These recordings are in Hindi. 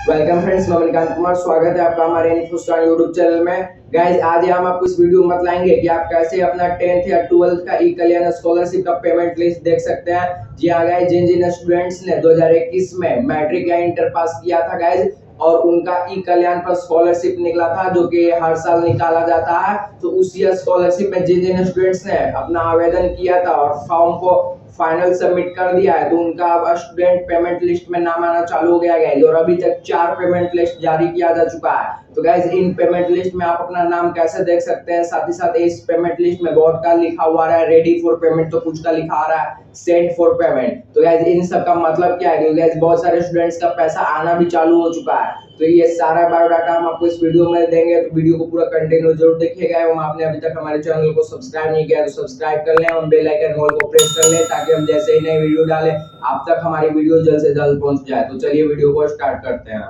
वेलकम फ्रेंड्स, मैं मणिकांत कुमार। स्वागत है आपका हमारे इन्फोस्टार यूट्यूब चैनल में। गाइज, आज हम आपको इस वीडियो में बताएंगे कि आप कैसे अपना 10th या 12th का ई कल्याण स्कॉलरशिप का पेमेंट लिस्ट देख सकते हैं। जी हाँ गाइज, जिन जिन स्टूडेंट्स ने 2021 में मैट्रिक या इंटर पास किया था गाइज, और उनका ई कल्याण पर स्कॉलरशिप निकला था जो कि हर साल निकाला जाता है, तो उसी स्कॉलरशिप में जिन जिन स्टूडेंट्स ने अपना आवेदन किया था और फॉर्म को फाइनल सबमिट कर दिया है, तो उनका अब स्टूडेंट पेमेंट लिस्ट में नाम आना चालू हो गया गाइज। और अभी तक 4 पेमेंट लिस्ट जारी किया जा चुका है। तो गाइज, इन पेमेंट लिस्ट में आप अपना नाम कैसे देख सकते हैं, साथ ही साथ इस पेमेंट लिस्ट में बहुत का लिखा हुआ रहा है रेडी फॉर पेमेंट, तो कुछ का लिखा आ रहा है सेंड फॉर पेमेंट। तो गाइज, इन सब का मतलब क्या है? क्योंकि गाइज बहुत सारे स्टूडेंट्स का पैसा आना भी चालू हो चुका है। तो ये सारा बायोडाटा हम आपको इस वीडियो में देंगे, तो वीडियो को पूरा कंटिन्यू जरूर देखिएगा। एवं आपने अभी तक हमारे चैनल को सब्सक्राइब नहीं किया तो सब्सक्राइब कर लें और बेल आइकन ऑल को प्रेस कर लें, ताकि हम जैसे ही नई वीडियो डालें आप तक हमारी वीडियो जल्द से जल्द पहुंच जाए। तो चलिए वीडियो को स्टार्ट करते हैं।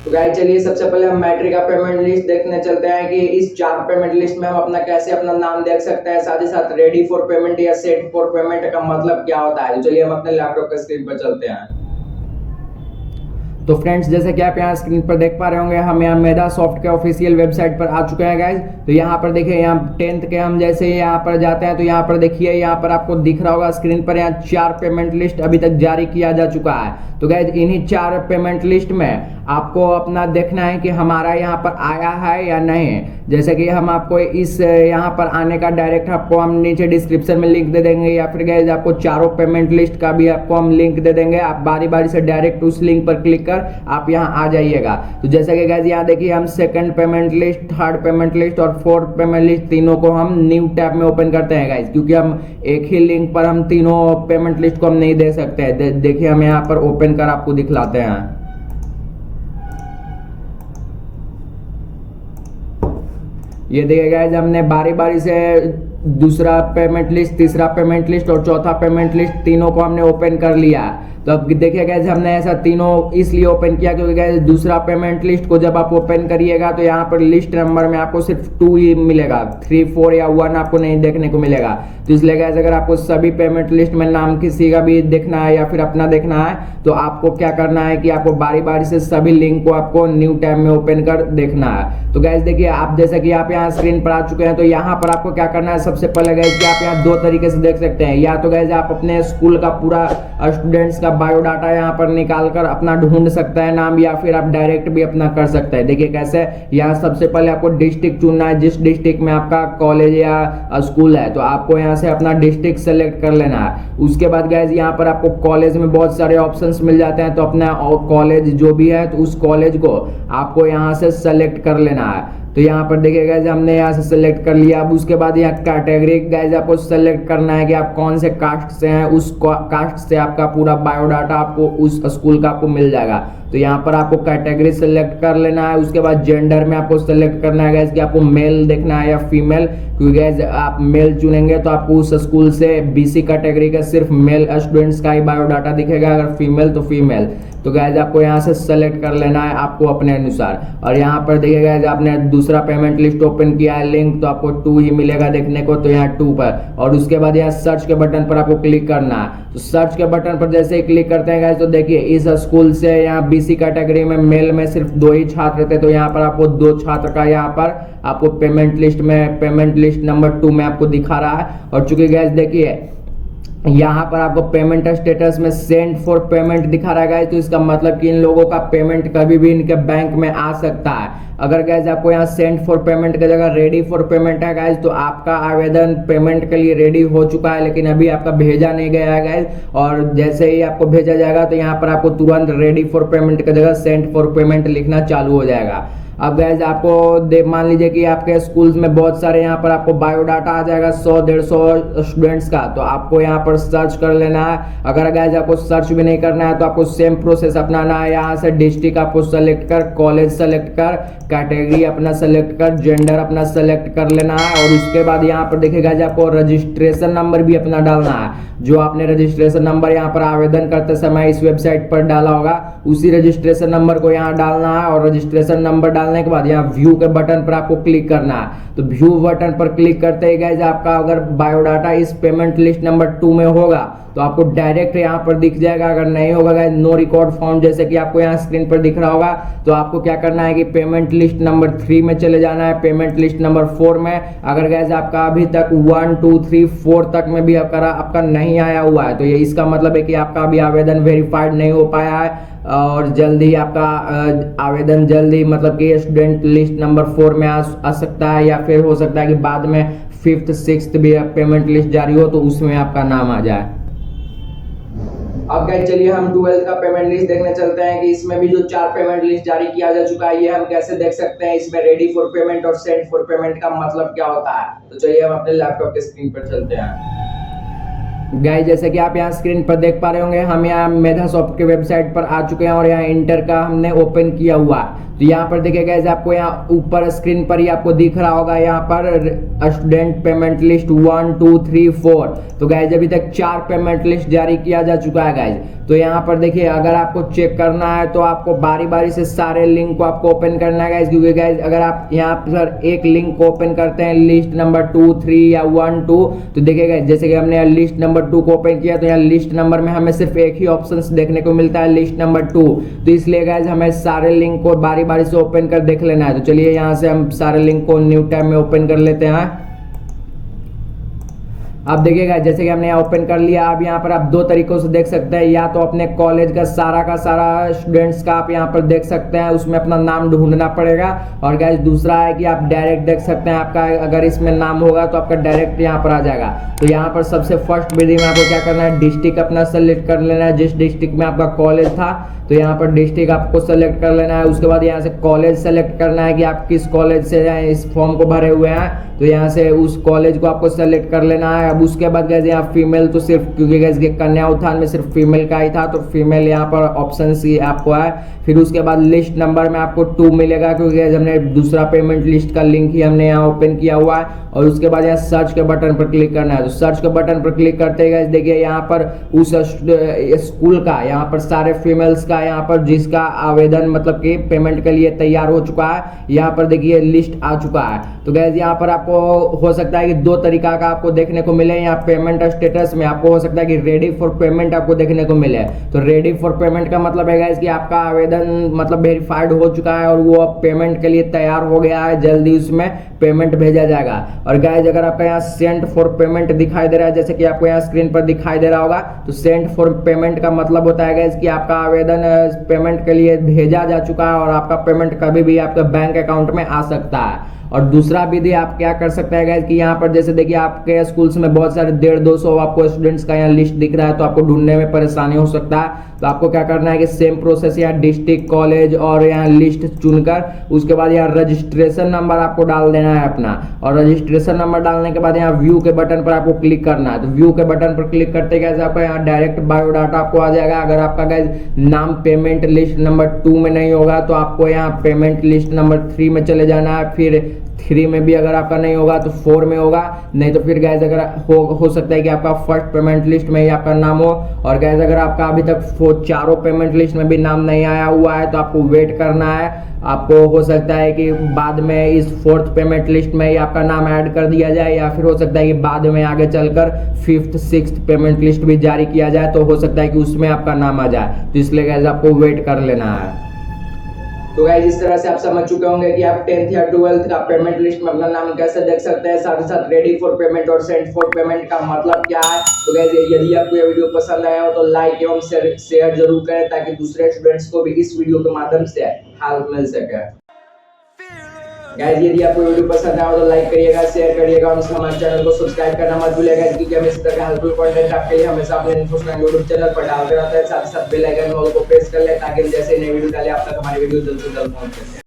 तो गाइस, चलिए सबसे पहले हम मैट्रिक का पेमेंट लिस्ट देखने चलते हैं कि इस 4 पेमेंट लिस्ट में हम अपना कैसे अपना नाम देख सकते हैं। साथ ही साथ रेडी फॉर पेमेंट या सेट फॉर पेमेंट का मतलब क्या होता है। तो चलिए हम अपने लैपटॉप के स्क्रीन पर चलते हैं। तो फ्रेंड्स, जैसे कि आप यहाँ स्क्रीन पर देख पा रहे होंगे, हम यहाँ मेधा सॉफ्ट के ऑफिशियल वेबसाइट पर आ चुके हैं गाइज। तो यहाँ पर देखिए, यहाँ 10th के हम जैसे यहाँ पर जाते हैं तो यहाँ पर देखिए, यहाँ पर आपको दिख रहा होगा स्क्रीन पर, यहाँ 4 पेमेंट लिस्ट अभी तक जारी किया जा चुका है। तो गाइज, इन्हीं 4 पेमेंट लिस्ट में आपको अपना देखना है कि हमारा यहाँ पर आया है या नहीं। जैसे कि हम आपको इस यहाँ पर आने का डायरेक्ट आपको हम नीचे डिस्क्रिप्शन में लिंक दे देंगे, या फिर गाइज आपको चारों पेमेंट लिस्ट का भी आपको हम लिंक दे देंगे। आप बारी बारी से डायरेक्ट उस लिंक पर क्लिक कर आप यहाँ आ जाइएगा। तो जैसे कि गाइज यहाँ देखिए, हम second payment list, third payment list और फोर्थ पेमेंट लिस्ट तीनों को हम न्यू टैब में ओपन करते हैं गाइज, क्योंकि हम एक ही लिंक पर हम तीनों पेमेंट लिस्ट को हम नहीं दे सकते। देखिए, हम यहाँ पर ओपन कर आपको दिखलाते हैं। ये देखिए गाइज, हमने बारी बारी से दूसरा पेमेंट लिस्ट, तीसरा पेमेंट लिस्ट और चौथा पेमेंट लिस्ट तीनों को हमने ओपन कर लिया। तो अब देखिए गाइज, हमने ऐसा तीनों इसलिए ओपन किया क्योंकि गाइज दूसरा पेमेंट लिस्ट को जब आप ओपन करिएगा तो यहाँ पर लिस्ट नंबर में आपको सिर्फ 2 ही मिलेगा, 3, 4 या 1 आपको नहीं देखने को मिलेगा। तो इसलिए गाइज, अगर आपको सभी पेमेंट लिस्ट में नाम किसी का भी देखना है या फिर अपना देखना है, तो आपको क्या करना है कि आपको बारी बारी से सभी लिंक को आपको न्यू टैब में ओपन कर देखना है। तो गाइज देखिए, आप जैसा कि आप यहाँ स्क्रीन पर आ चुके हैं, तो यहाँ पर आपको क्या करना है, सबसे पहले गाइज कि आप यहाँ 2 तरीके से देख सकते हैं। या तो गाइज आप अपने स्कूल का पूरा स्टूडेंट्स का बायोडाटा यहाँ पर निकाल कर अपना ढूंढ सकता है नाम, या फिर आप डायरेक्ट भी अपना कर सकते हैं। देखिए कैसे, यहाँ सबसे पहले आपको डिस्ट्रिक्ट चुनना है, जिस डिस्ट्रिक्ट में आपका कॉलेज या स्कूल है, तो आपको यहाँ से अपना डिस्ट्रिक्ट सेलेक्ट कर लेना है। उसके बाद गाइज यहाँ पर आपको कॉलेज में बहुत सारे ऑप्शंस मिल जाते हैं, तो अपना कॉलेज जो भी है तो उस कॉलेज को आपको यहाँ से सेलेक्ट कर लेना है। तो यहाँ पर देखिए गाइज, हमने यहाँ से सेलेक्ट कर लिया। अब उसके बाद यहाँ कैटेगरी गाइज आपको सेलेक्ट करना है कि आप कौन से कास्ट से हैं, उस कास्ट से आपका पूरा बायोडाटा आपको उस स्कूल का आपको मिल जाएगा। तो यहाँ पर आपको कैटेगरी सेलेक्ट कर लेना है। उसके बाद जेंडर में आपको सेलेक्ट करना है गाइज कि आपको मेल देखना है या फीमेल, क्योंकि गाइज आप मेल चुनेंगे तो आपको उस स्कूल से बीसी कैटेगरी का सिर्फ मेल स्टूडेंट्स का ही बायोडाटा दिखेगा, अगर फीमेल तो फीमेल। तो गाइज आपको यहाँ से सेलेक्ट कर लेना है आपको अपने अनुसार। और यहाँ पर देखिए गाइज, आपने दूसरा पेमेंट लिस्ट ओपन किया है लिंक, तो आपको 2 ही मिलेगा देखने को, तो यहाँ 2 पर। और उसके बाद यहाँ सर्च के बटन पर आपको क्लिक करना है। तो सर्च के बटन पर जैसे ही क्लिक करते हैं गाइज, तो देखिए इस स्कूल से यहाँ बीसी कैटेगरी में मेल में सिर्फ 2 ही छात्र थे, तो यहाँ पर आपको 2 छात्र का यहाँ पर आपको पेमेंट लिस्ट में पेमेंट लिस्ट नंबर 2 में आपको दिखा रहा है। और चूंकि गाइज देखिए यहाँ पर आपको पेमेंट स्टेटस में सेंड फॉर पेमेंट दिखा रहा है, तो इसका मतलब कि इन लोगों का पेमेंट कभी भी इनके बैंक में आ सकता है। अगर गाइज आपको यहाँ सेंड फॉर पेमेंट की जगह रेडी फॉर पेमेंट है गाइज, तो आपका आवेदन पेमेंट के लिए रेडी हो चुका है, लेकिन अभी आपका भेजा नहीं गया है गाइज। और जैसे ही आपको भेजा जाएगा तो यहाँ पर आपको तुरंत रेडी फॉर पेमेंट की जगह सेंड फॉर पेमेंट लिखना चालू हो जाएगा। अब गाइज आपको मान लीजिए कि आपके स्कूल्स में बहुत सारे यहाँ पर आपको बायोडाटा आ जाएगा 100-150 स्टूडेंट्स का, तो आपको यहाँ पर सर्च कर लेना है। अगर गाइज आपको सर्च भी नहीं करना है तो आपको सेम प्रोसेस अपनाना है। यहाँ से डिस्ट्रिक्ट आपको सेलेक्ट कर, कॉलेज सेलेक्ट कर, कैटेगरी अपना सेलेक्ट कर, जेंडर अपना सेलेक्ट कर लेना है। और उसके बाद यहाँ पर देखिएगा आपको रजिस्ट्रेशन नंबर भी अपना डालना है। जो आपने रजिस्ट्रेशन नंबर यहाँ पर आवेदन करते समय इस वेबसाइट पर डाला होगा, उसी रजिस्ट्रेशन नंबर को यहाँ डालना है। और रजिस्ट्रेशन नंबर डालने के बाद यहाँ व्यू के बटन पर आपको क्लिक करना है। तो व्यू बटन पर क्लिक करते ही गाइस आपका अगर बायोडाटा इस पेमेंट लिस्ट नंबर 2 में होगा तो आपको डायरेक्ट यहाँ पर दिख जाएगा। अगर नहीं होगा गाइस नो रिकॉर्ड फाउंड, जैसे कि आपको यहाँ स्क्रीन पर दिख रहा होगा, तो आपको क्या करना है कि पेमेंट लिस्ट नंबर 3 में चले जाना है, पेमेंट लिस्ट नंबर 4 में। अगर गाइस आपका अभी तक 1 2 3 4 तक में भी आपका नहीं आया हुआ है तो ये इसका मतलब है कि आपका अभी आवेदन वेरीफाइड नहीं हो पाया है और जल्दी आपका आवेदन जल्दी मतलब कि स्टूडेंट लिस्ट नंबर 4 में आ सकता है, या फिर हो सकता है कि बाद में 5th 6th भी पेमेंट लिस्ट जारी हो तो उसमें आपका नाम आ जाए। अब गाइस चलिए हम 12th का पेमेंट लिस्ट देखने चलते हैं कि इसमें भी जो 4 पेमेंट लिस्ट जारी किया जा चुका है ये हम कैसे देख सकते हैं। इसमें रेडी फॉर पेमेंट और सेंड फॉर पेमेंट का मतलब क्या होता है, तो चलिए हम अपने लैपटॉप के स्क्रीन पर चलते हैं। गाइस जैसे कि आप यहाँ स्क्रीन पर देख पा रहे होंगे, हम यहाँ मेधासॉफ्ट के वेबसाइट पर आ चुके हैं और यहाँ इंटर का हमने ओपन किया हुआ है। तो यहाँ पर देखिए गाइस आपको यहाँ ऊपर स्क्रीन पर ही आपको दिख रहा होगा यहाँ पर स्टूडेंट पेमेंट लिस्ट 1 2 3 4। तो गाइस अभी तक 4 पेमेंट लिस्ट जारी किया जा चुका है गाइस। तो यहाँ पर देखिए अगर आपको चेक करना है तो आपको बारी बारी से सारे लिंक को आपको ओपन करना है गाइस, क्योंकि गाइस अगर आप यहाँ पर एक लिंक को ओपन करते हैं लिस्ट नंबर 2 3 या 1 2 तो देखिए जैसे कि हमने लिस्ट नंबर 2 को ओपन किया तो यहाँ लिस्ट नंबर में हमें सिर्फ एक ही ऑप्शन देखने को मिलता है, लिस्ट नंबर 2। तो इसलिए गाइस हमें सारे लिंक को बारी बारी से ओपन कर देख लेना है। तो चलिए यहाँ से हम सारे लिंक को न्यू टैब में ओपन कर लेते हैं। अब देखिएगा जैसे कि हमने यहाँ ओपन कर लिया। अब यहाँ पर आप 2 तरीकों से देख सकते हैं, या तो अपने कॉलेज का सारा स्टूडेंट्स का आप यहाँ पर देख सकते हैं, उसमें अपना नाम ढूंढना पड़ेगा। और गाइस दूसरा है कि आप डायरेक्ट देख सकते हैं, आपका अगर इसमें नाम होगा तो आपका डायरेक्ट यहाँ पर आ जाएगा। तो यहाँ पर सबसे फर्स्ट विधि में आपको क्या करना है, डिस्ट्रिक्ट अपना सेलेक्ट कर लेना है, जिस डिस्ट्रिक्ट में आपका कॉलेज था तो यहाँ पर डिस्ट्रिक्ट आपको सेलेक्ट कर लेना है। उसके बाद यहाँ से कॉलेज सेलेक्ट करना है कि आप किस कॉलेज से इस फॉर्म को भरे हुए हैं, तो यहाँ से उस कॉलेज को आपको सेलेक्ट कर लेना है। अब उसके बाद गैस यहाँ फीमेल तो सिर्फ क्योंकि गैस कन्या उत्थान में सिर्फ फीमेल का ही था तो फीमेल यहाँ पर ऑप्शन सी आपको है। फिर उसके बाद लिस्ट नंबर में आपको 2 मिलेगा क्योंकि गैस हमने दूसरा पेमेंट लिस्ट का लिंक ही हमने यहाँ ओपन किया हुआ है। और उसके बाद यहाँ सर्च के बटन पर क्लिक करना है। तो सर्च के बटन पर क्लिक करते गैस देखिए यहाँ पर उस स्कूल का यहाँ पर सारे फीमेल्स का यहाँ पर जिसका आवेदन मतलब कि पेमेंट के लिए तैयार हो चुका है, यहाँ पर देखिए लिस्ट आ चुका है। तो गैस यहाँ पर आपको हो सकता है कि 2 तरीका का आपको देखने को मिले। यहाँ पेमेंट स्टेटस में आपको हो सकता है कि रेडी फॉर पेमेंट आपको देखने को मिले। तो रेडी फॉर पेमेंट का मतलब है गाइस कि आपका आवेदन मतलब वेरीफाइड हो चुका है और वो पेमेंट के लिए तैयार हो गया है, जल्दी उसमें पेमेंट भेजा जाएगा। और गाइस अगर आपका यहाँ सेंड फॉर पेमेंट दिखाई दे रहा है जैसे कि आपको यहाँ स्क्रीन पर दिखाई दे रहा होगा, तो सेंड फॉर पेमेंट का मतलब होता है गाइस कि आपका आवेदन पेमेंट के लिए भेजा जा चुका है और आपका पेमेंट कभी भी आपके बैंक अकाउंट में आ सकता है। और दूसरा विधि आप क्या कर सकते हैं गाइस कि यहाँ पर जैसे देखिए आपके स्कूल्स में बहुत सारे 150-200 आपको स्टूडेंट्स का यहाँ लिस्ट दिख रहा है तो आपको ढूंढने में परेशानी हो सकता है। तो आपको क्या करना है कि सेम प्रोसेस यहाँ डिस्ट्रिक्ट कॉलेज और यहाँ लिस्ट चुनकर उसके बाद यहाँ रजिस्ट्रेशन नंबर आपको डाल देना है अपना। और रजिस्ट्रेशन नंबर डालने के बाद यहाँ व्यू के बटन पर आपको क्लिक करना है। तो व्यू के बटन पर क्लिक करते गए आपका यहाँ डायरेक्ट बायोडाटा आपको आ जाएगा। अगर आपका गाइस नाम पेमेंट लिस्ट नंबर 2 में नहीं होगा तो आपको यहाँ पेमेंट लिस्ट नंबर 3 में चले जाना है। फिर 3 में भी अगर आपका नहीं होगा तो 4 में होगा, नहीं तो फिर गैस अगर हो सकता है कि आपका फर्स्ट पेमेंट लिस्ट में ही आपका नाम हो। और गैस अगर आपका अभी तक 4 पेमेंट लिस्ट में भी नाम नहीं आया हुआ है तो आपको वेट करना है। आपको हो सकता है कि बाद में इस 4th पेमेंट लिस्ट में ही आपका नाम ऐड कर दिया जाए, या फिर हो सकता है कि बाद में आगे चलकर 5th 6th पेमेंट लिस्ट भी जारी किया जाए तो हो सकता है कि उसमें आपका नाम आ जाए। तो इसलिए गैस आपको वेट कर लेना है। तो गाइस इस तरह से आप समझ चुके होंगे कि आप 10th या 12th का पेमेंट लिस्ट में अपना नाम कैसे देख सकते हैं, साथ ही साथ रेडी फॉर पेमेंट और सेंड फॉर पेमेंट का मतलब क्या है। तो गाइस यदि आपको ये वीडियो पसंद आया हो तो लाइक एवं शेयर जरूर करें ताकि दूसरे स्टूडेंट्स को भी इस वीडियो के माध्यम से हेल्प मिल सके। गाइस यदि आपको वीडियो पसंद आया हो तो लाइक करिएगा, शेयर करिएगा और हमारे चैनल को सब्सक्राइब करना मत भूलिएगा क्योंकि हम इस तरह का हेल्पफुल कंटेंट आपके लिए हमेशा अपने इन्फोस्टैंड यूट्यूब चैनल पर डालते रहते हैं। साथ ही साथ बेल आइकन को प्रेस कर लें ताकि जैसे नई वीडियो डाले आप तक हमारी वीडियो जल्द से जल्द पहुंच सके।